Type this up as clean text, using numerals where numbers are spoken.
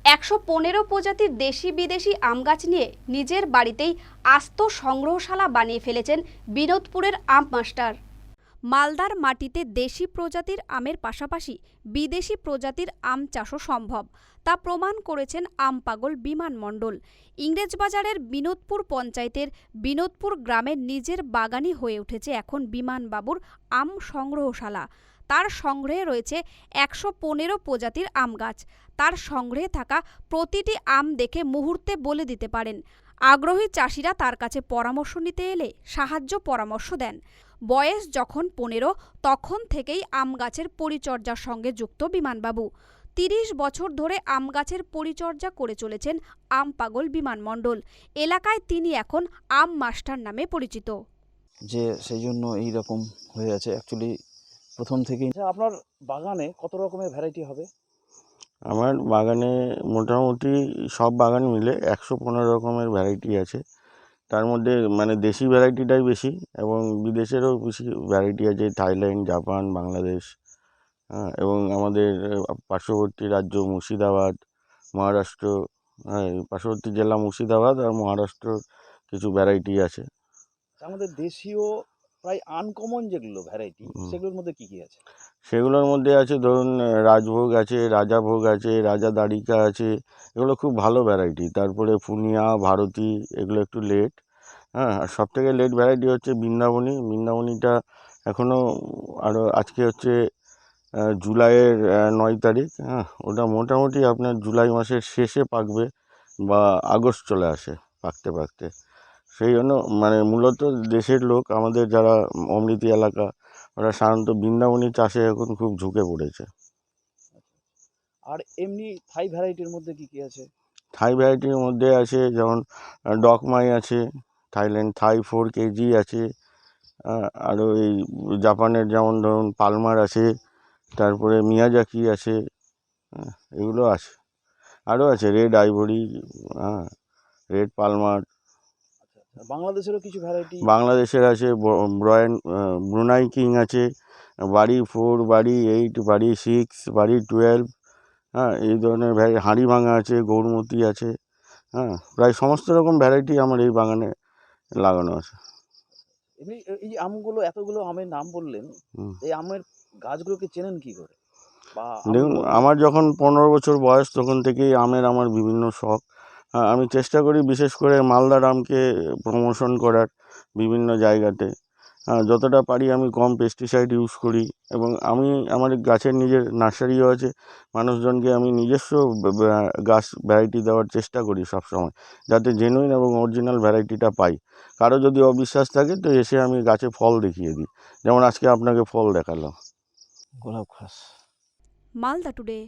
115 প্রজাতির দেশি বিদেশি আম গাছ নিয়ে নিজের বাড়িতেই আস্ত সংগ্রহশালা বানিয়ে ফেলেছেন বিনোদপুরের আম মাস্টার। মালদার মাটিতে দেশি প্রজাতির আমের পাশাপাশি বিদেশি প্রজাতির আম চাষও সম্ভব, তা প্রমাণ করেছেন আম পাগল বিমান মণ্ডল। ইংরেজবাজারের বিনোদপুর পঞ্চায়েতের বিনোদপুর গ্রামের নিজের বাগানই হয়ে উঠেছে এখন বিমানবাবুর আম সংগ্রহশালা। তার সংগ্রহে রয়েছে 115 প্রজাতির আম গাছ। তার সংগ্রহে থাকা প্রতিটি আম দেখে মুহূর্তে বলে দিতে পারেন। আগ্রহী চাষিরা তার কাছে পরামর্শ নিতে এলে সাহায্য পরামর্শ দেন। বয়স যখন 15 তখন থেকেই আম গাছের পরিচর্যার সঙ্গে যুক্ত বিমানবাবু। 30 বছর ধরে আম গাছের পরিচর্যা করে চলেছেন আম পাগল বিমান মণ্ডল। এলাকায় তিনি এখন আম মাস্টার নামে পরিচিত। যে সেই জন্য এইরকম হয়ে আছে অ্যাকচুয়ালি প্রথম থেকেই। আপনার বাগানে কত রকমের ভ্যারাইটি হবে? আমার বাগানে মোটামুটি সব বাগান মিলে 115 রকমের ভ্যারাইটি আছে। তার মধ্যে মানে দেশি ভ্যারাইটিটাই বেশি এবং বিদেশেরও বেশি ভ্যারাইটি আছে, থাইল্যান্ড, জাপান, বাংলাদেশ, হ্যাঁ, এবং আমাদের পার্শ্ববর্তী রাজ্য মুর্শিদাবাদ, মহারাষ্ট্র, হ্যাঁ, পার্শ্ববর্তী জেলা মুর্শিদাবাদ আর মহারাষ্ট্র কিছু ভ্যারাইটি আছে। আমাদের দেশীয় প্রায় আনকমন যেগুলো ভ্যারাইটি সেগুলোর মধ্যে কি কি আছে? সেগুলোর মধ্যে আছে ধরুন রাজভোগ আছে, রাজাভোগ আছে, রাজা দাড়িকা আছে, এগুলো খুব ভালো ভ্যারাইটি। তারপরে পুনিয়া, ভারতী, এগুলো একটু লেট। হ্যাঁ, আর সবথেকে লেট ভ্যারাইটি হচ্ছে বৃন্দাবনী। বৃন্দাবনীটা এখনও আরও আজকে হচ্ছে জুলাইয়ের 9 তারিখ। হ্যাঁ, ওটা মোটামুটি আপনার জুলাই মাসের শেষে পাকবে বা আগস্ট চলে আসে পাকতে পাকতে। সেই জন্য মানে মূলত দেশের লোক আমাদের যারা অমৃতি এলাকা, ওরা সাধারণত বৃন্দাবনী চাষে এখন খুব ঝুঁকে পড়েছে। আর এমনি থাই ভ্যারাইটির মধ্যে কি কি আছে? থাই ভ্যারাইটির মধ্যে আছে যেমন ডকমাই আছে, থাইল্যান্ড থাই 4 কেজি আছে, আরও এই জাপানের যেমন ধরুন পালমার আছে, তারপরে মিয়াজাকি আছে, এগুলো আছে। আরও আছে রেড আইভরি, হ্যাঁ, রেড পালমার। বাংলাদেশেরও কিছু ভ্যারাইটি? বাংলাদেশের আছে ব্রুনাই কিং আছে, বাড়ি 4, বাড়ি 8, বাড়ি 6, বাড়ি 12, হ্যাঁ, এই ধরনের হাঁড়ি ভাঙা আছে, গৌরমতি আছে। হ্যাঁ, প্রায় সমস্ত রকম ভ্যারাইটি আমার এই বাগানে লাগানো আছে। এমনি এই আমগুলো এতগুলো আমের নাম বললেন, এই আমের গাছগুলোকে চেনেন কি করে? বা দেখুন, আমার যখন 15 বছর বয়স তখন থেকেই আমের আমার বিভিন্ন শখ। আমি চেষ্টা করি বিশেষ করে মালদার আমকে প্রমোশন করার বিভিন্ন জায়গাতে। যতটা পারি আমি কম পেস্টিসাইড ইউজ করি এবং আমি আমার গাছের নিজের নার্সারিও আছে। মানুষজনকে আমি নিজস্ব গাছ ভ্যারাইটি দেওয়ার চেষ্টা করি সবসময়, যাতে জেনুইন এবং অরিজিনাল ভ্যারাইটিটা পাই। কারো যদি অবিশ্বাস থাকে তো এসে আমি গাছে ফল দেখিয়ে দিই, যেমন আজকে আপনাকে ফল দেখালাম। গোলাপ ঘাস। মালদা টুডে।